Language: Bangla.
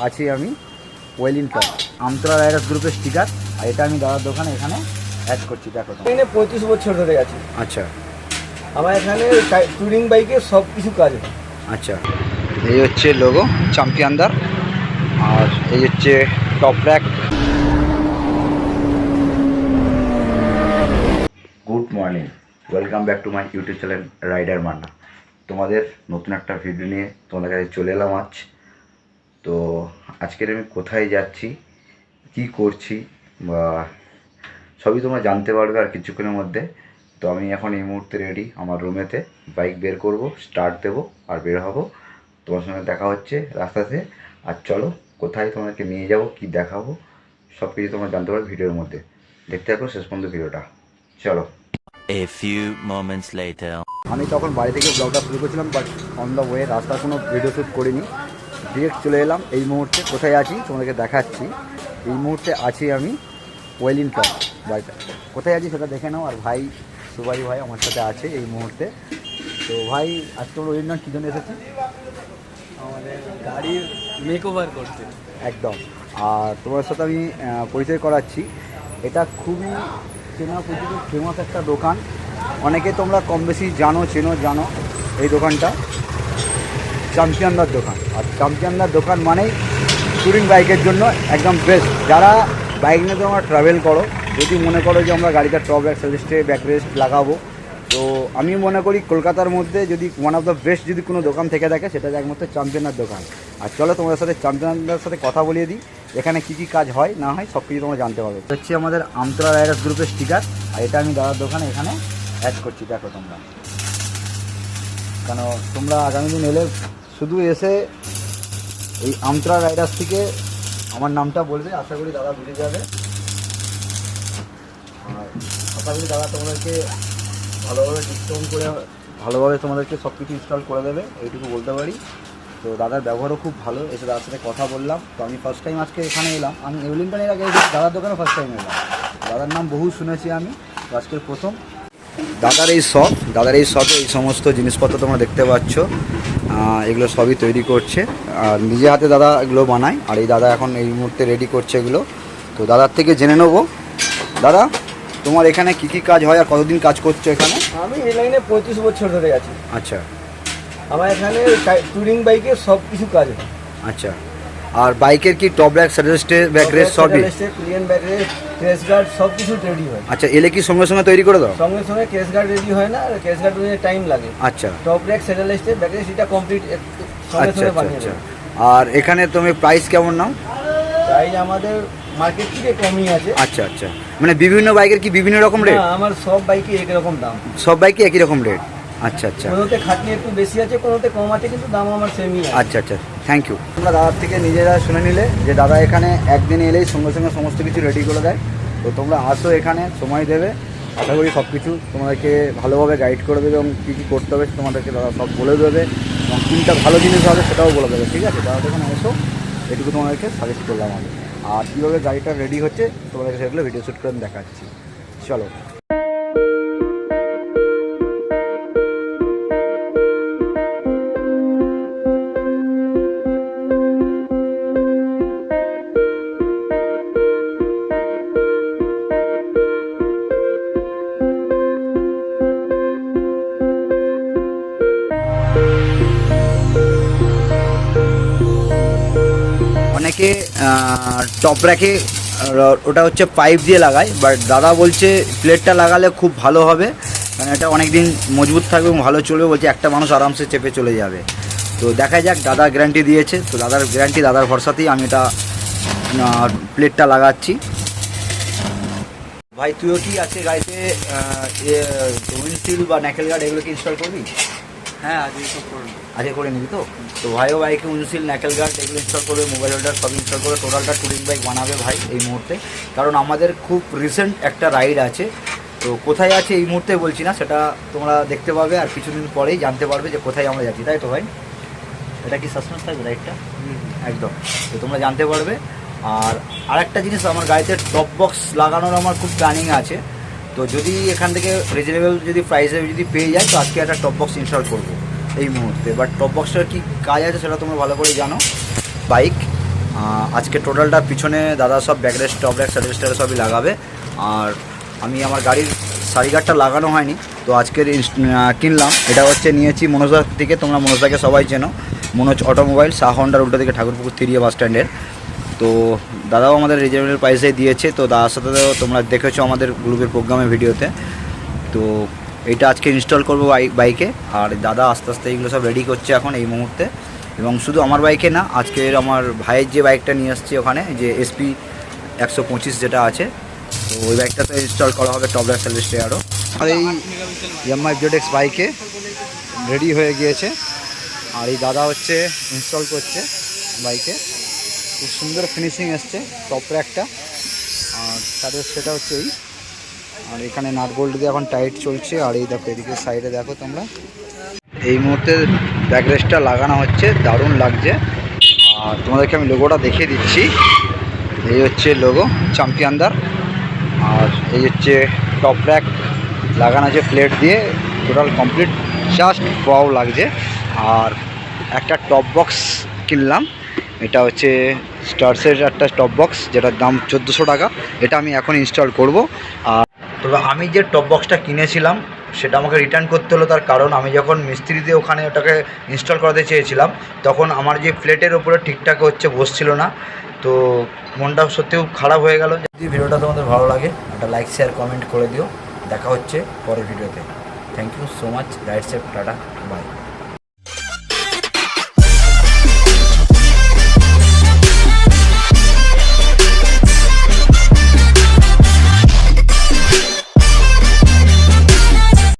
আছি আমি ওয়েলিন টপ আমতলা রাইডার্স গ্রুপের স্টিকার, আর এটা আমি দাদার দোকানে এখানে অ্যাড করছি। দেখো এখানে 35 বছর ধরে আছি। আচ্ছা, আমার এখানে টুরিং বাইকের সব কিছু কাজ হয়। আচ্ছা, এই হচ্ছে লোগো চ্যাম্পিয়নদার, আর এই হচ্ছে top rack. Good morning, welcome back to my YouTube channel rider Manna. তোমাদের নতুন একটা ভিডিও নিয়ে তোমাদের কাছে চলে এলাম আজ। তো আজকের আমি কোথায় যাচ্ছি, কি করছি বা সবই তোমরা জানতে পারবে আর কিছুক্ষণের মধ্যে। তো আমি এখন এই মুহূর্তে রেডি, আমার রুমেতে বাইক বের করব, স্টার্ট দেবো আর বের হব। তোমার সঙ্গে দেখা হচ্ছে রাস্তাতে। আর চলো কোথায় তোমাদেরকে নিয়ে যাব, কি দেখাবো, সব কিছু তোমরা জানতে পারবে ভিডিওর মধ্যে। দেখতে থাকো শেষ পর্যন্ত ভিডিওটা, চলো। A few moments later. আমি তখন বাড়ি থেকে ব্লগটা শুরু করেছিলাম, বাট অন দ্য ওয়ে রাস্তার কোনো ভিডিও শ্যুট করিনি, ডিরেক্ট চলে এলাম। এই মুহূর্তে কোথায় আছি তোমাদেরকে দেখাচ্ছি। এই মুহূর্তে আছি আমি ওয়েলিন টপ বাড়িটা, কোথায় আছি সেটা দেখে নাও। আর ভাই সুবাই ভাই আমার সাথে আছে এই মুহূর্তে। তো ভাই আজকে আমরা ওয়েলিন টপ কী জন্য এসেছি? আমাদের গাড়ির মেকওভার করতে। একদম। আর তোমার সাথে আমি পরিচয় করাচ্ছি, এটা খুবই চেনা পরিচিত ফেমাস একটা দোকান। অনেকে তোমরা কম বেশি জানো এই দোকানটা চ্যাম্পিয়নদার দোকান। আর চ্যাম্পিয়নদার দোকান মানেই টুরিং বাইকের জন্য একদম বেস্ট। যারা বাইক নিয়ে তোমরা ট্রাভেল করো, যদি মনে করো যে আমরা গাড়িটা টপ র্যাক সাজেস্টে ব্যাকরেস্ট লাগাবো, তো আমি মনে করি কলকাতার মধ্যে যদি ওয়ান অফ দ্য বেস্ট যদি কোনো দোকান থেকে থাকে সেটা একমাত্র চ্যাম্পিয়নদার দোকান। আর চলো তোমাদের সাথে চ্যাম্পিয়নদার সাথে কথা বলিয়ে দিই, এখানে কী কী কাজ হয় না হয় সব কিছু তোমরা জানতে পারবে। হচ্ছে আমাদের আমতলা রাইডার্স গ্রুপের স্টিকার, আর এটা আমি দাদার দোকানে এখানে অ্যাড করছি। দেখো তোমরা, কেন তোমরা আগামী দিন এলে শুধু এসে এই আমতলা রাইডার্স থেকে আমার নামটা বলবে, আশা করি দাদা বুঝে যাবে। আর আশা করি দাদা তোমাদেরকে ভালোভাবে ডিসকাউন্ট করে ভালোভাবে তোমাদেরকে সব কিছু ইনস্টল করে দেবে, এইটুকু বলতে পারি। তো দাদার ব্যবহারও খুব ভালো, এসে দাদার সাথে কথা বললাম। তো আমি ফার্স্ট টাইম আজকে এখানে এলাম, আমি এভলিংটনের আগে দাদার দোকানে ফার্স্ট টাইম এলাম। দাদার নাম বহু শুনেছি আমি, আজকের প্রথম। দাদার এই শপে এই সমস্ত জিনিসপত্র তোমরা দেখতে পাচ্ছ, এগুলো সবই তৈরি করছে আর নিজে হাতে দাদা এগুলো বানায়। আর এই দাদা এখন এই মুহূর্তে রেডি করছে এগুলো। তো দাদার থেকে জেনে নেবো, দাদা তোমার এখানে কী কী কাজ হয় আর কতদিন কাজ করছো এখানে? আমি এই লাইনে 35 বছর ধরে আছি। আচ্ছা, আমার এখানে টুরিং বাইকের সব কিছু কাজ হয়। আচ্ছা, আর বাইকের কি টপ র্যাক সাজেস্টে ব্যাকরেস্ট সবই? ক্লিয়ান ব্যাকরেস্ট, ক্রেশ গার্ড সব কিছু রেডি হয়। আচ্ছা, এলে কি সঙ্গে সঙ্গে তৈরি করে দাও? সঙ্গে সঙ্গে ক্রেশ গার্ড রেডি হয় না, ক্রেশ গার্ড নিয়ে টাইম লাগে। আচ্ছা, টপ র্যাক সেটেলস্টে ব্যাকরেস্ট এটা কমপ্লিট সঙ্গে আচ্ছা সঙ্গে আচ্ছা বানিয়ে আচ্ছা। দেয়। আর এখানে তুমি প্রাইস কেমন নাও? প্রাইস আমাদের মার্কেট থেকে কমই আছে। আচ্ছা আচ্ছা, মানে বিভিন্ন বাইকের কি বিভিন্ন রকম রেট? না, আমার সব বাইকে একই রকম দাম। সব বাইকে একই রকম রেট? আচ্ছা আচ্ছা, কোনোতে খাটনি একটু বেশি আছে, কোনোতে কম আছে, কিন্তু দাম আমার সেমই আছে। আচ্ছা আচ্ছা, থ্যাংক ইউ। তোমরা দাদার থেকে নিজেরা শুনে নিলে যে দাদা এখানে একদিনে এলেই সঙ্গে সঙ্গে সমস্ত কিছু রেডি করে দেয়। তো তোমরা আসো, এখানে সময় দেবে, আশা করি সব কিছু তোমাদেরকে ভালোভাবে গাইড করে দেবে এবং কী কী করতে হবে তোমাদেরকে দাদা সব বলে দেবে, এবং কোনটা ভালো জিনিস হবে সেটাও বলে দেবে। ঠিক আছে, দাদা এখানে এসো, এটুকু তোমাদেরকে সাজেস্ট করলাম আমি। আর কীভাবে গাড়িটা রেডি হচ্ছে তোমাদেরকে সেগুলো ভিডিও শ্যুট করে আমি দেখাচ্ছি, চলো। অনেকে টপ র্যাকে ওটা হচ্ছে পাইপ দিয়ে লাগায়, বাট দাদা বলছে প্লেটটা লাগালে খুব ভালো হবে, কারণ এটা অনেক দিন মজবুত থাকবে এবং ভালো চলবে। বলছে একটা মানুষ আরামসে চেপে চলে যাবে। তো দেখা যাক, দাদা গ্যারান্টি দিয়েছে, তো দাদার গ্যারান্টি দাদার ভরসাতেই আমি এটা প্লেটটা লাগাচ্ছি। ভাই তুইও কি আছে গাড়িতে উইন্ডশিল্ড বা ন্যাকেল গার্ড এগুলো কি ইনস্টল করবি? হ্যাঁ, আজকে সব করুন। আজকে করে নিবি তো? তো ভাইও বাইকে উইন্ডশিল্ড ন্যাকেল গার্ড এগুলো ইনস্টল করবে, মোবাইল হোল্ডার সব ইনস্টল করে টোটালটা টুরিং বাইক বানাবে ভাই এই মুহূর্তে। কারণ আমাদের খুব রিসেন্ট একটা রাইড আছে, তো কোথায় আছে এই মুহূর্তে বলছি না, সেটা তোমরা দেখতে পাবে আর কিছুদিন পরেই জানতে পারবে যে কোথায় আমরা যাচ্ছি, তাই তো ভাই? এটা কি সাসপেন্স থাকবে রাইডটা? একদম, তো তোমরা জানতে পারবে। আর আরেকটা জিনিস, আমার গাড়িতে টপ বক্স লাগানোর আমার খুব প্ল্যানিং আছে। তো যদি এখান থেকে রিজনেবল যদি প্রাইসে যদি পেয়ে যায়, তো আজকে একটা টপ বক্স ইনস্টল করবো এই মুহূর্তে। বাট টপ বক্সটার কী কাজ আছে সেটা তোমরা ভালো করে জানো। বাইক আজকে টোটালটা পিছনে দাদা সব ব্যাকরেস্ট টপ র্যাক সার্ভিসটার সবই লাগাবে। আর আমি আমার গাড়ির সারিগারটা লাগানো হয়নি, তো আজকের কিনলাম। এটা হচ্ছে নিয়েছি মনোজদার থেকে, তোমরা মনোজদাকে সবাই চেনো, মনোজ অটোমোবাইল, শাহ হন্ডার উল্টো থেকে ঠাকুরপুকুর তিরিয়া বাস স্ট্যান্ডের। তো দাদাও আমাদের রিজনেবল প্রাইসে দিয়েছে। তো দাদার সাথে তোমরা দেখেছো আমাদের গ্রুপের প্রোগ্রামে ভিডিওতে। তো এইটা আজকে ইনস্টল করবো বাইকে। আর দাদা আস্তে আস্তে এইগুলো সব রেডি করছে এখন এই মুহূর্তে। এবং শুধু আমার বাইকে না, আজকের আমার ভাইয়ের যে বাইকটা নিয়ে আসছি ওখানে, যে এসপি 125 যেটা আছে, তো ওই বাইকটাতে ইনস্টল করা হবে টপ র্যাক সার্ভিস আরও। আর এই ইয়ামাহা ZX বাইকে রেডি হয়ে গিয়েছে। আর এই দাদা হচ্ছে ইনস্টল করছে বাইকে। খুব সুন্দর ফিনিশিং এসছে টপ র্যাকটা। আর তাদের সেটা হচ্ছে এই, আর এখানে নাট বোল্ট দিয়ে এখন টাইট চলছে। আর এই দেখো এদিকে সাইডে দেখো তোমরা, এই মুহূর্তে ব্যাকরেস্টটা লাগানো হচ্ছে, দারুণ লাগছে। আর তোমাদেরকে আমি লোগোটা দেখিয়ে দিচ্ছি। এই হচ্ছে লোগো চ্যাম্পিয়নদার। আর এই হচ্ছে টপ র্যাক লাগানো আছে প্লেট দিয়ে, টোটাল কমপ্লিট, জাস্ট ওয়াও লাগছে। আর একটা টপ বক্স কিনলাম, এটা হচ্ছে স্টার্সের একটা টপ বক্স, যেটার দাম 1400 টাকা। এটা আমি এখন ইনস্টল করব। আর তবে আমি যে টপ বক্সটা কিনেছিলাম সেটা আমাকে রিটার্ন করতে হলো, তার কারণ আমি যখন মিস্ত্রি দিয়ে ওখানে ওটাকে ইনস্টল করাতে চেয়েছিলাম, তখন আমার যে প্লেটের ওপরে ঠিকঠাক হচ্ছে বসছিল না। তো মনটা সত্যিও খারাপ হয়ে গেল। যদি ভিডিওটা তোমাদের ভালো লাগে একটা লাইক শেয়ার কমেন্ট করে দিও। দেখা হচ্ছে পরের ভিডিওতে। Thank you so much. Ride safe, tata, by.